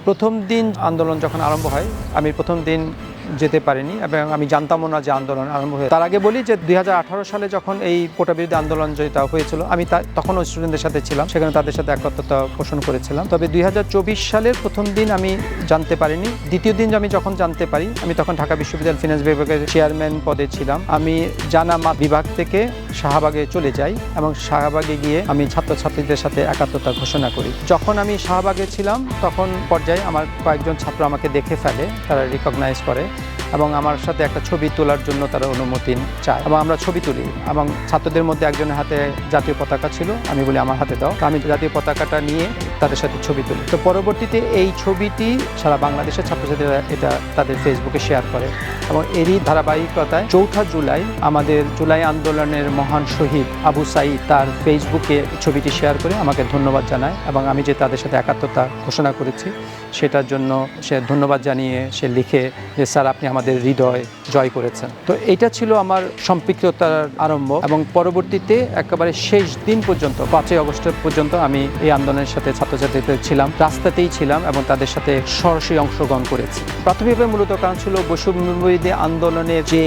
প্রথম দিন আন্দোলন যখন আরম্ভ হয়, আমি প্রথম দিন যেতে পারিনি এবং আমি জানতামও না যে আন্দোলন আরম্ভ হয়ে। তার আগে বলি যে 2018 সালে যখন এই কোটা বিরোধী আন্দোলন যেটা হয়েছিল, আমি তখনও স্টুডেন্টদের সাথে ছিলাম, সেখানে তাদের সাথে একত্রতা পোষণ করেছিলাম। তবে 2024 সালের প্রথম দিন আমি জানতে পারিনি। দ্বিতীয় দিন আমি যখন জানতে পারি, আমি তখন ঢাকা বিশ্ববিদ্যালয় ফিনান্স বিভাগের চেয়ারম্যান পদে ছিলাম। আমি জানা বিভাগ থেকে শাহবাগে চলে যাই এবং শাহবাগে গিয়ে আমি ছাত্রছাত্রীদের সাথে একাত্মতা ঘোষণা করি। যখন আমি শাহবাগে ছিলাম তখন পর্যায়ে আমার কয়েকজন ছাত্র আমাকে দেখে ফেলে, তারা রিকগনাইজ করে এবং আমার সাথে একটা ছবি তোলার জন্য তারা অনুমতি চায় এবং আমরা ছবি তুলি। এবং ছাত্রদের মধ্যে একজনের হাতে জাতীয় পতাকা ছিল, আমি বলি আমার হাতে দাও। আমি জাতীয় পতাকাটা নিয়ে তাদের সাথে ছবি তুলি। তো পরবর্তীতে এই ছবিটি সারা বাংলাদেশের ছাত্রছাত্রীরা এটা তাদের ফেসবুকে শেয়ার করে এবং এরই ধারাবাহিকতায় 4 জুলাই আমাদের জুলাই আন্দোলনের মহান শহীদ আবু সাঈদ তার ফেসবুকে ছবিটি শেয়ার করে আমাকে ধন্যবাদ জানায় এবং আমি যে তাদের সাথে একাত্মতা ঘোষণা করেছি সেটার জন্য সে ধন্যবাদ জানিয়ে সে লিখে যে স্যার আপনি আমাদের হৃদয় জয় করেছেন। তো এটা ছিল আমার সম্পৃক্ততার আরম্ভ এবং পরবর্তীতে একেবারে শেষ দিন পর্যন্ত 5 আগস্ট পর্যন্ত আমি এই আন্দোলনের সাথে ছাত্রছাত্রীদের ছিলাম, রাস্তাতেই ছিলাম এবং তাদের সাথে সরাসরি অংশগ্রহণ করেছি। প্রাথমিকভাবে মূলত কারণ ছিল বৈষম্যবিরোধী আন্দোলনের যে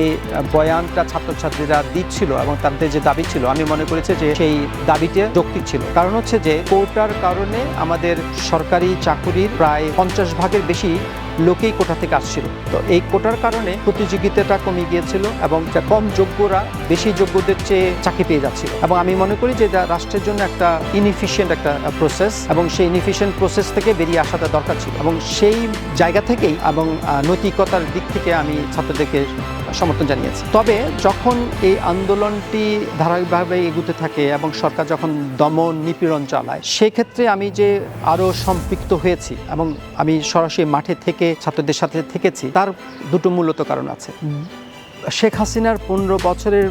বয়ানটা ছাত্রছাত্রীরা দিচ্ছিল এবং তাদের যে দাবি ছিল, আমি মনে করেছি যে সেই দাবিটা যৌক্তিক ছিল। কারণ হচ্ছে যে কোটার কারণে আমাদের সরকারি চাকুরির প্রায় 50 ভাগের বেশি লোকেই কোটা থেকে আসছিল। তো এই কোটার কারণে প্রতিযোগিতাটা কমে গিয়েছিল এবং কম যোগ্যরা বেশি যোগ্যদের চেয়ে চাকরি পেয়ে যাচ্ছিল এবং আমি মনে করি যে এটা রাষ্ট্রের জন্য একটা ইনএফিশিয়েন্ট একটা প্রসেস এবং সেই ইনএফিশিয়েন্ট প্রসেস থেকে বেরিয়ে আসাটা দরকার ছিল এবং সেই জায়গা থেকেই এবং নৈতিকতার দিক থেকে আমি ছাত্রদেরকে সমর্থন জানিয়েছি। তবে যখন এই আন্দোলনটি ধারাবাহিকভাবে এগুতে থাকে এবং সরকার যখন দমন নিপীড়ন চালায়, সেক্ষেত্রে আমি যে আরও সম্পৃক্ত হয়েছি এবং আমি সরাসরি মাঠে থেকে ছাত্রদের সাথে থেকেছি, তার দুটো মূলত কারণ আছে। শেখ হাসিনার 15 বছরের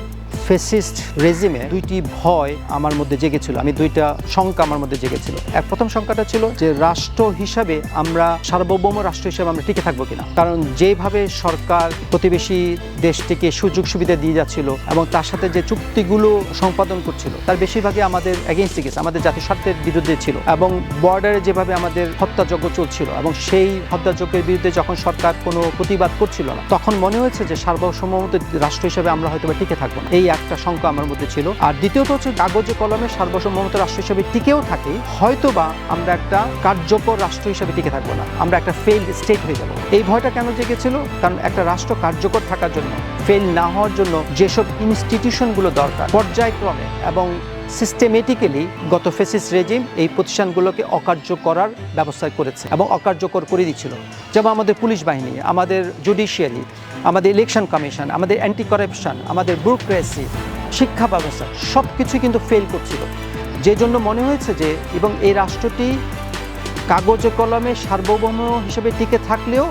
ফ্যাসিস্ট রেজিমে দুইটি ভয় আমার মধ্যে জেগেছিল, দুইটা শঙ্কা আমার মধ্যে জেগেছিল। প্রথম শঙ্কাটা ছিল যে রাষ্ট্র হিসাবে আমরা সার্বভৌম রাষ্ট্র হিসাবে আমরা টিকে থাকবো কিনা, কারণ যেভাবে সরকার প্রতিবেশী দেশটিকে সুযোগ সুবিধা দিয়ে যাচ্ছিল এবং তার সাথে যে চুক্তিগুলো সম্পাদন করছিল তার বেশিরভাগই আমাদের এগেইনস্টে গেছে, আমাদের জাতীয় স্বার্থের বিরুদ্ধে ছিল এবং বর্ডারে যেভাবে আমাদের হত্যাযজ্ঞ চলছিল এবং সেই হত্যাযজ্ঞের বিরুদ্ধে যখন সরকার কোনো প্রতিবাদ করছিল না, তখন মনে হয়েছে যে সার্বভৌমত্ব রাষ্ট্র হিসাবে আমরা হয়তো টিকে থাকবো না। এই একটা শঙ্কা আমার মধ্যে ছিল। আর দ্বিতীয়ত হচ্ছে কাগজে কলমে সার্বভৌমত্ব রাষ্ট্র হিসেবে টিকেও থাকি, হয়তোবা আমরা একটা কার্যকর রাষ্ট্র হিসেবে টিকে থাকবো না, আমরা একটা ফেইল্ড স্টেট হয়ে যাব। এই ভয়টা কেন জেগেছিল? কারণ একটা রাষ্ট্র কার্যকর থাকার জন্য, ফেল না হওয়ার জন্য যেসব ইনস্টিটিউশনগুলো দরকার পর্যায়ক্রমে এবং সিস্টেমেটিক্যালি গত ফ্যাসিস্ট রেজিম এই প্রতিষ্ঠানগুলোকে অকার্য করার ব্যবস্থা করেছে এবং অকার্যকর করে দিচ্ছিল। যেমন আমাদের পুলিশ বাহিনী, আমাদের জুডিশিয়ারি, আমাদের ইলেকশন কমিশন, আমাদের অ্যান্টি কারাপশন, আমাদের ব্যুরোক্রেসি, শিক্ষা ব্যবস্থা সব কিছুই কিন্তু ফেল করছিল। যে জন্য মনে হয়েছে যে এবং এই রাষ্ট্রটি কাগজে কলমে সার্বভৌম হিসেবে টিকে থাকলেও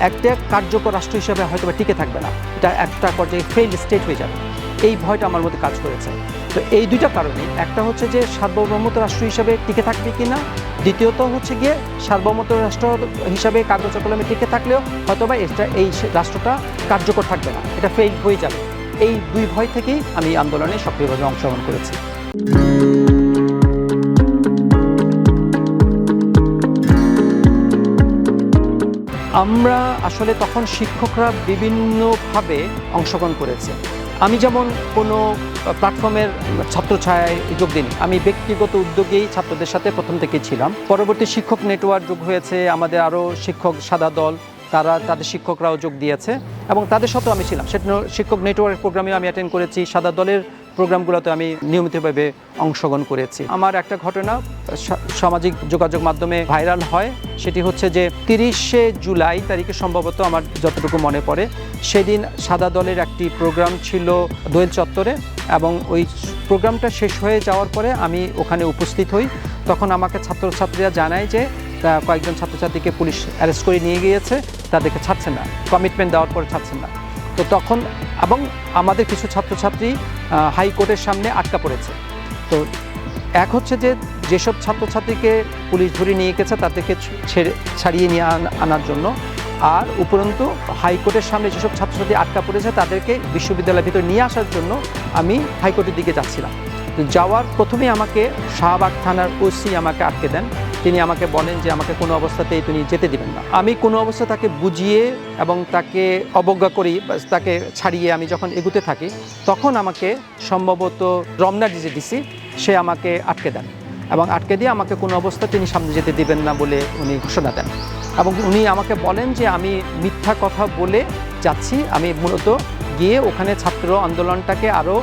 একটা কার্যকর রাষ্ট্র হিসেবে হয়তো বা টিকে থাকবে না, এটা একটা পর্যায়ে ফেইল্ড স্টেট হয়ে যাবে। এই ভয়টা আমার মধ্যে কাজ করেছে। তো এই দুইটা কারণে, একটা হচ্ছে যে সার্বভৌমত্ব রাষ্ট্র হিসাবে টিকে থাকবে কিনা, দ্বিতীয়ত হচ্ছে গিয়ে সার্বভৌমত্ব রাষ্ট্র হিসাবে কাগজ কলমে টিকে থাকলেও হয়তোবা এই রাষ্ট্রটা কার্যকর থাকবে না, এটা ফেইল হয়ে যাবে। এই দুই ভয় থেকেই আমি আন্দোলনে সক্রিয়ভাবে অংশগ্রহণ করেছি। আমরা আসলে তখন শিক্ষকরা বিভিন্নভাবে অংশগ্রহণ করেছে। আমি যেমন কোনো প্ল্যাটফর্মের ছাত্রছায়ায় যোগ দিইনি, আমি ব্যক্তিগত উদ্যোগেই ছাত্রদের সাথে প্রথম থেকে ছিলাম। পরবর্তী শিক্ষক নেটওয়ার্ক যোগ হয়েছে, আমাদের আরও শিক্ষক সাদা দল, তাদের শিক্ষকরাও যোগ দিয়েছে এবং তাদের সাথেও আমি ছিলাম। সেটা শিক্ষক নেটওয়ার্ক প্রোগ্রামেও আমি অ্যাটেন্ড করেছি, সাদা দলের প্রোগ্রামগুলোতে আমি নিয়মিতভাবে অংশগ্রহণ করেছি। আমার একটা ঘটনা সামাজিক যোগাযোগ মাধ্যমে ভাইরাল হয়, সেটি হচ্ছে যে 30শে জুলাই তারিখে সম্ভবত আমার যতটুকু মনে পড়ে, সেদিন সাদা দলের একটি প্রোগ্রাম ছিল দোয়েল চত্বরে এবং ওই প্রোগ্রামটা শেষ হয়ে যাওয়ার পরে আমি ওখানে উপস্থিত হই। তখন আমাকে ছাত্রছাত্রীরা জানায় যে কয়েকজন ছাত্রছাত্রীকে পুলিশ অ্যারেস্ট করে নিয়ে গিয়েছে, তাদেরকে ছাড়ছেন না, কমিটমেন্ট দেওয়ার পরে ছাড়ছেন না। তো তখন এবং আমাদের কিছু ছাত্রছাত্রী হাইকোর্টের সামনে আটকা পড়েছে। তো এক হচ্ছে যে যেসব ছাত্রছাত্রীকে পুলিশ ধরে নিয়ে গেছে তাদেরকে ছাড়িয়ে নিয়ে আনার জন্য, আর উপরন্তু হাইকোর্টের সামনে যেসব ছাত্রছাত্রী আটকা পড়েছে তাদেরকে বিশ্ববিদ্যালয়ের ভিতরে নিয়ে আসার জন্য আমি হাইকোর্টের দিকে যাচ্ছিলাম। যাওয়ার প্রথমেই আমাকে শাহবাগ থানার ওসি আমাকে আটকে দেন তিনি আমাকে বলেন যে আমাকে কোনো অবস্থাতেই তিনি যেতে দিবেন না। আমি কোনো অবস্থা তাকে বুঝিয়ে এবং তাকে অবজ্ঞা করি, তাকে ছাড়িয়ে আমি যখন এগুতে থাকি, তখন আমাকে সম্ভবত রমনা ডিসি সে আমাকে আটকে দেন এবং আটকে দিয়ে আমাকে কোনো অবস্থা তিনি সামনে যেতে দিবেন না বলে উনি ঘোষণা দেন এবং উনি আমাকে বলেন যে আমি মিথ্যা কথা বলে যাচ্ছি, আমি মূলত গিয়ে ওখানে ছাত্র আন্দোলনটাকে আরও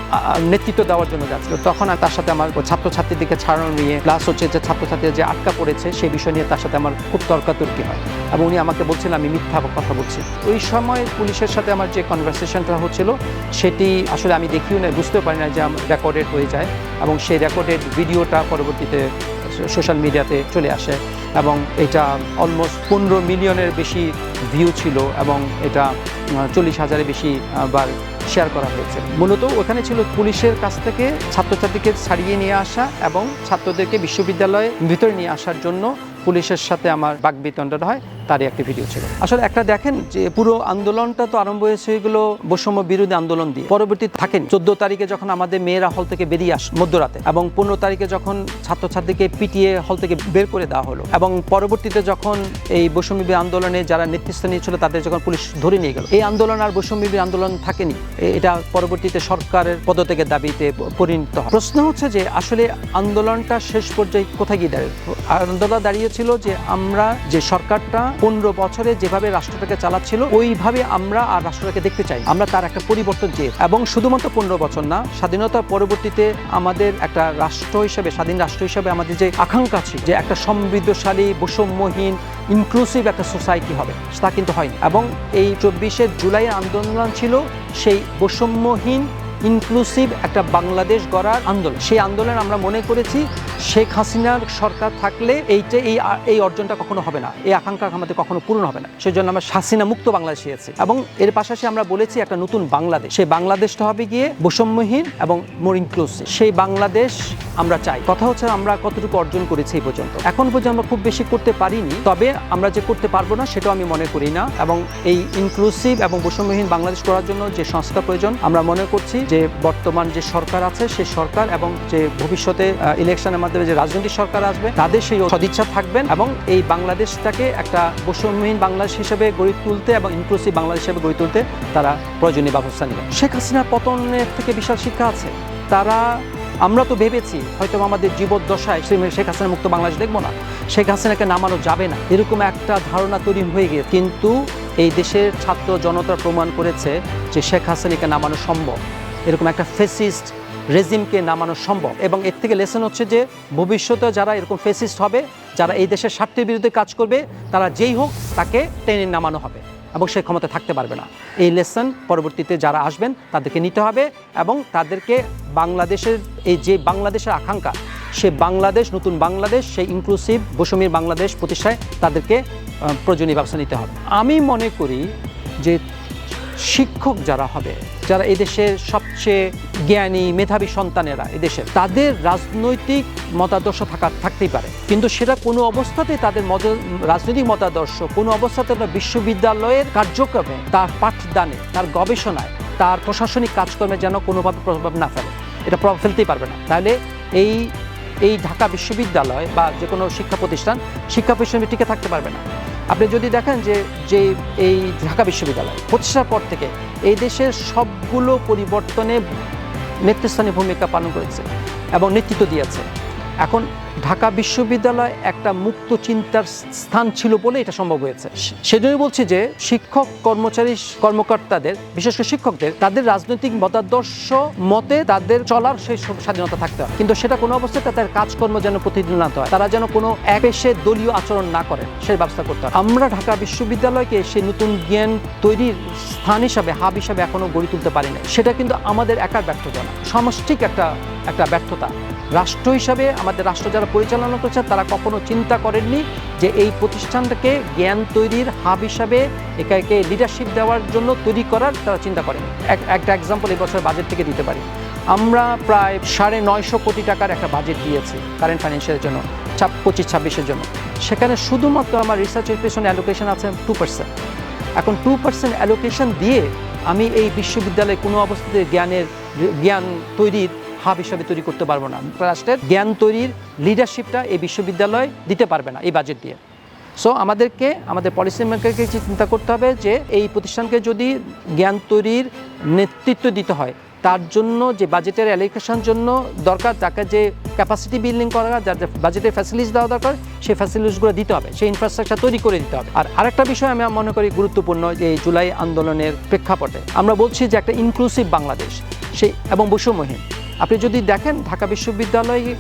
নেতৃত্ব দেওয়ার জন্য যাচ্ছিল। তখন তার সাথে আমার ছাত্রছাত্রীদেরকে ছাড়ানো নিয়ে প্লাস হচ্ছে যে ছাত্রছাত্রীরা যে আটকা পড়েছে সেই বিষয় নিয়ে তার সাথে আমার খুব তর্কাতর্কি হয় এবং উনি আমাকে বলছিলেন আমি মিথ্যা কথা বলছি। ওই সময় পুলিশের সাথে আমার যে কনভারসেশনটা হচ্ছিল সেটি আসলে আমি দেখিও না, বুঝতেও পারি না যে রেকর্ডেড হয়ে যায় এবং সেই রেকর্ডেড ভিডিওটা পরবর্তীতে সোশ্যাল মিডিয়াতে চলে আসে এবং এটা অলমোস্ট 15 মিলিয়নের বেশি ভিউ ছিল এবং এটা 40,000-এর বেশি বার শেয়ার করা হয়েছে। মূলত ওখানে ছিল পুলিশের কাছ থেকে ছাত্রছাত্রীকে ছাড়িয়ে নিয়ে আসা এবং ছাত্রদেরকে বিশ্ববিদ্যালয়ের ভিতরে নিয়ে আসার জন্য পুলিশের সাথে আমার বাকবিতণ্ডা হয়, তারই একটি ভিডিও ছিল। আসলে একটা দেখেন যে পুরো আন্দোলনটা তো আরম্ভ হয়েছে এগুলো বৈষম্য বিরোধী আন্দোলন দিয়ে, পরবর্তী থাকেন 14 তারিখে যখন আমাদের মেয়েরা হল থেকে বেরিয়ে আসে মধ্যরাতে এবং 15 তারিখে যখন ছাত্রছাত্রীকে পিটিয়ে হল থেকে বের করে দেওয়া হলো এবং পরবর্তীতে যখন এই বৈষম্য বিরোধী আন্দোলনে যারা নেতৃস্থানীয় ছিল তাদের যখন পুলিশ ধরে নিয়ে গেল, এই আন্দোলন আর বৈষম্য বিরোধী আন্দোলন থাকেনি, এটা পরবর্তীতে সরকারের পদত্যাগের দাবিতে পরিণত হয়। প্রশ্ন হচ্ছে যে আসলে আন্দোলনটা শেষ পর্যায়ে কোথায় গিয়ে দাঁড়িয়ে? আন্দোলন দাঁড়িয়েছিল যে আমরা যে সরকারটা 15 বছরে যেভাবে রাষ্ট্রটাকে চালাচ্ছিল ওইভাবে আমরা আর রাষ্ট্রটাকে দেখতে চাই, আমরা তার একটা পরিবর্তন চেয়ে এবং শুধুমাত্র 15 বছর না, স্বাধীনতার পরবর্তীতে আমাদের একটা রাষ্ট্র হিসেবে, স্বাধীন রাষ্ট্র হিসেবে আমাদের যে আকাঙ্ক্ষা ছিল যে একটা সমৃদ্ধশালী বৈষম্যহীন ইনক্লুসিভ একটা সোসাইটি হবে, তা কিন্তু হয়নি এবং এই 24শে জুলাই আন্দোলন ছিল সেই বৈষম্যহীন ইনক্লুসিভ একটা বাংলাদেশ গড়ার আন্দোলন। সেই আন্দোলন আমরা মনে করেছি শেখ হাসিনার সরকার থাকলে এই অর্জনটা কখনো হবে না, এই আকাঙ্ক্ষা আমাদের কখনো পূরণ হবে না, সেই জন্য আমরা হাসিনা মুক্ত বাংলাদেশ চেয়েছি এবং এর পাশাপাশি আমরা বলেছি একটা নতুন বাংলাদেশ, সেই বাংলাদেশটা হবে গিয়ে বৈষম্যহীন এবং মোর ইনক্লুসিভ, সেই বাংলাদেশ আমরা চাই। কথা হচ্ছে আমরা কতটুকু অর্জন করেছি এই পর্যন্ত, এখন পর্যন্ত আমরা খুব বেশি করতে পারিনি, তবে আমরা যে করতে পারবো না সেটাও আমি মনে করি না এবং এই ইনক্লুসিভ এবং বৈষম্যহীন বাংলাদেশ করার জন্য যে সংস্কার প্রয়োজন আমরা মনে করছি যে বর্তমান যে সরকার আছে সেই সরকার এবং যে ভবিষ্যতে ইলেকশনের মাধ্যমে যে রাজনৈতিক সরকার আসবে তাদের সেই সদিচ্ছা থাকবেন এবং এই বাংলাদেশটাকে একটা বৈষম্যহীন বাংলাদেশ হিসেবে গড়ে তুলতে এবং ইনক্লুসিভ বাংলাদেশ হিসেবে গড়ে তুলতে তারা প্রয়োজনীয় ব্যবস্থা নেবেন। শেখ হাসিনার পতনের থেকে বিশাল শিক্ষা আছে। আমরা তো ভেবেছি হয়তো আমাদের জীবদ্দশায় শেখ হাসিনা মুক্ত বাংলাদেশ দেখবো না, শেখ হাসিনাকে নামানো যাবে না, এরকম একটা ধারণা তৈরি হয়ে গিয়ে, কিন্তু এই দেশের ছাত্র জনতা প্রমাণ করেছে যে শেখ হাসিনাকে নামানো সম্ভব, এরকম একটা ফেসিস্ট রেজিমকে নামানো সম্ভব এবং এর থেকে লেসন হচ্ছে যে ভবিষ্যতে যারা এরকম ফেসিস্ট হবে, যারা এই দেশের স্বার্থের বিরুদ্ধে কাজ করবে, তারা যেই হোক তাকে টেনে নামানো হবে এবং সে ক্ষমতা থাকতে পারবে না। এই লেসন পরবর্তীতে যারা আসবেন তাদেরকে নিতে হবে এবং তাদেরকে বাংলাদেশের এই যে বাংলাদেশের আকাঙ্ক্ষা, সে বাংলাদেশ, নতুন বাংলাদেশ, সেই ইনক্লুসিভ বৈষম্যের বাংলাদেশ প্রতিষ্ঠায় তাদেরকে প্রয়োজনীয় ব্যবস্থা নিতে হবে। আমি মনে করি যে শিক্ষক যারা হবে, যারা এদেশের সবচেয়ে জ্ঞানী মেধাবী সন্তানেরা এদেশের, তাদের রাজনৈতিক মতাদর্শ থাকতেই পারে, কিন্তু সেটা কোনো অবস্থাতে তাদের রাজনৈতিক মতাদর্শ কোনো অবস্থাতে বিশ্ববিদ্যালয়ের কার্যক্রমে, তার পাঠদানে, তার গবেষণায়, তার প্রশাসনিক কাজকর্মে যেন কোনোভাবে প্রভাব না ফেলে, এটা প্রভাব ফেলতেই পারবে না। তাহলে এই ঢাকা বিশ্ববিদ্যালয় বা যে কোনো শিক্ষা প্রতিষ্ঠান টিকে থাকতে পারবে না। আপনি যদি দেখেন যে এই ঢাকা বিশ্ববিদ্যালয় প্রতিষ্ঠার পর থেকে এই দেশের সবগুলো পরিবর্তনে নেতৃস্থানীয় ভূমিকা পালন করেছে এবং নেতৃত্ব দিয়েছে। এখন ঢাকা বিশ্ববিদ্যালয় একটা মুক্ত চিন্তার স্থান ছিল বলে এটা সম্ভব হয়েছে। সেজন্য বলছি যে শিক্ষক কর্মকর্তাদের, বিশেষ করে শিক্ষকদের, তাদের রাজনৈতিক মতাদর্শ মতে তাদের চলার সেই স্বাধীনতা থাকতে হয়, কিন্তু সেটা কোনো অবস্থায় তাদের কাজকর্ম যেন প্রতিদিনত হয়, তারা যেন কোনো একপেশে দলীয় আচরণ না করে সেই ব্যবস্থা করতে হয়। আমরা ঢাকা বিশ্ববিদ্যালয়কে সেই নতুন জ্ঞান তৈরির স্থান হিসাবে, হাব হিসাবে এখনো গড়ে তুলতে পারি না। সেটা কিন্তু আমাদের একার ব্যর্থতা না, সমষ্টিক একটা ব্যর্থতা। রাষ্ট্র হিসাবে আমাদের রাষ্ট্র যারা পরিচালনা করছে তারা কখনো চিন্তা করেননি যে এই প্রতিষ্ঠানটাকে জ্ঞান তৈরির হাব হিসাবে একে লিডারশিপ দেওয়ার জন্য তৈরি করার তারা চিন্তা করেন। একটা এক্সাম্পল এই বছর বাজেট থেকে দিতে পারি। আমরা প্রায় 950 কোটি টাকার একটা বাজেট দিয়েছি কারেন্ট ফাইন্যান্সিয়ালের জন্য, 25-26-এর জন্য। সেখানে শুধুমাত্র আমার রিসার্চের পেছনে অ্যালোকেশন আছে 2%। এখন 2% অ্যালোকেশন দিয়ে আমি এই বিশ্ববিদ্যালয়ে কোনো অবস্থাতে জ্ঞান তৈরির হাব হিসাবে তৈরি করতে পারবো না। রাষ্ট্রের জ্ঞান তৈরির লিডারশিপটা এই বিশ্ববিদ্যালয় দিতে পারবে না এই বাজেট দিয়ে। সো আমাদেরকে আমাদের পলিসি মেকারকে চিন্তা করতে হবে যে এই প্রতিষ্ঠানকে যদি জ্ঞান তৈরির নেতৃত্ব দিতে হয়, তার জন্য যে বাজেটের অ্যালোকেশন জন্য দরকার, তাকে যে ক্যাপাসিটি বিল্ডিং করা, যার যে বাজেটের ফ্যাসিলিটিস দেওয়া দরকার, সেই ফ্যাসিলিটিসগুলো দিতে হবে, সেই ইনফ্রাস্ট্রাকচার তৈরি করে দিতে হবে। আর আরেকটা বিষয় আমি মনে করি গুরুত্বপূর্ণ, যে এই জুলাই আন্দোলনের প্রেক্ষাপটে আমরা বলছি যে একটা ইনক্লুসিভ বাংলাদেশ সেই এবং বৈষম্যহীন। আপনি যদি দেখেন ঢাকা বিশ্ববিদ্যালয়ে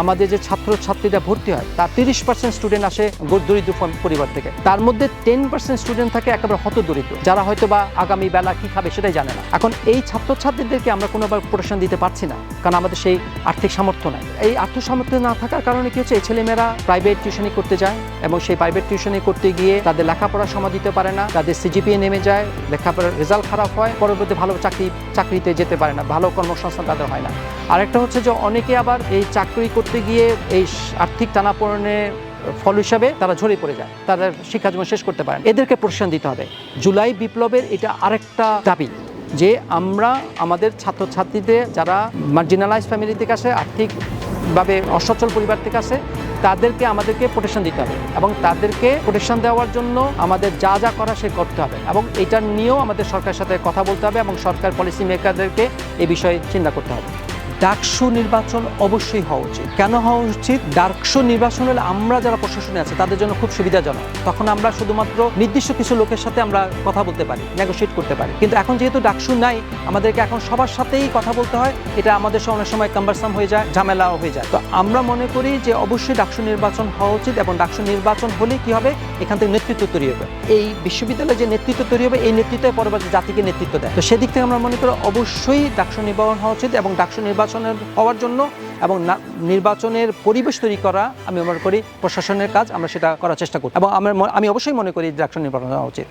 আমাদের যে ছাত্রছাত্রীরা ভর্তি হয় তার 30% স্টুডেন্ট আসে দরিদ্র পরিবার থেকে, তার মধ্যে 10% স্টুডেন্ট থাকে একেবারে হতদরিদ্র, যারা হয়তো বা আগামী বেলা কী খাবে সেটাই জানে না। এখন এই ছাত্রছাত্রীদেরকে আমরা কোনোবার প্রোটেকশন দিতে পারছি না, কারণ আমাদের সেই আর্থিক সামর্থ্য নাই। এই আর্থিক সামর্থ্য না থাকার কারণে কী হচ্ছে, এই ছেলেমেয়েরা প্রাইভেট টিউশনি করতে যায় এবং সেই প্রাইভেট টিউশনি করতে গিয়ে তাদের লেখাপড়ার সময় দিতে পারে না, তাদের সিজিপিএ নেমে যায়, লেখাপড়ার রেজাল্ট খারাপ হয়, পরবর্তী ভালো চাকরিতে যেতে পারে না, ভালো কর্মসংস্থান তাদের হয় না। আরেকটা হচ্ছে যে অনেকে আবার এই চাকরি করতে গিয়ে এই আর্থিক টানাপোড়েনের ফল হিসাবে তারা ঝরে পড়ে যায়, তাদের শিক্ষা জীবন শেষ করতে পারে। এদেরকে প্রোটেকশন দিতে হবে। জুলাই বিপ্লবের এটা আরেকটা দাবি যে আমরা আমাদের ছাত্রছাত্রীদের যারা মার্জিনালাইজ ফ্যামিলি থেকে আসে, আর্থিকভাবে অসচ্ছল পরিবার থেকে আসে, তাদেরকে আমাদেরকে প্রোটেকশন দিতে হবে এবং তাদেরকে প্রোটেকশন দেওয়ার জন্য আমাদের যা যা করা সে করতে হবে এবং এটা নিয়েও আমাদের সরকারের সাথে কথা বলতে হবে এবং সরকার পলিসি মেকারদেরকে এই বিষয়ে চিন্তা করতে হবে। ডাকসু নির্বাচন অবশ্যই হওয়া উচিত। কেন হওয়া উচিত? ডাকসু নির্বাচন হলে আমরা যারা প্রশাসনে আছে তাদের জন্য খুব সুবিধাজনক। তখন আমরা শুধুমাত্র নির্দিষ্ট কিছু লোকের সাথে আমরা কথা বলতে পারি, নেগোশিয়েট করতে পারি। কিন্তু এখন যেহেতু ডাকসু নাই, আমাদেরকে এখন সবার সাথেই কথা বলতে হয়। এটা আমাদের অনেক সময় কাম্বারসাম হয়ে যায়, ঝামেলাও হয়ে যায়। তো আমরা মনে করি যে অবশ্যই ডাকসু নির্বাচন হওয়া উচিত এবং ডাকসু নির্বাচন হলে কি হবে, এখান থেকে নেতৃত্ব তৈরি হবে। এই বিশ্ববিদ্যালয়ে যে নেতৃত্ব তৈরি হবে, এই নেতৃত্ব পরবর্তী জাতিকে নেতৃত্ব দেয়। তো সেদিক থেকে আমরা মনে করি অবশ্যই ডাকসু নির্বাচন হওয়া উচিত এবং ডাকসু নির্বাচনের হওয়ার জন্য এবং নির্বাচনের পরিবেশ তৈরি করা আমি মনে করি প্রশাসনের কাজ, আমরা সেটা করার চেষ্টা করি এবং আমি অবশ্যই মনে করি ডাকসু নির্বাচন হওয়া উচিত।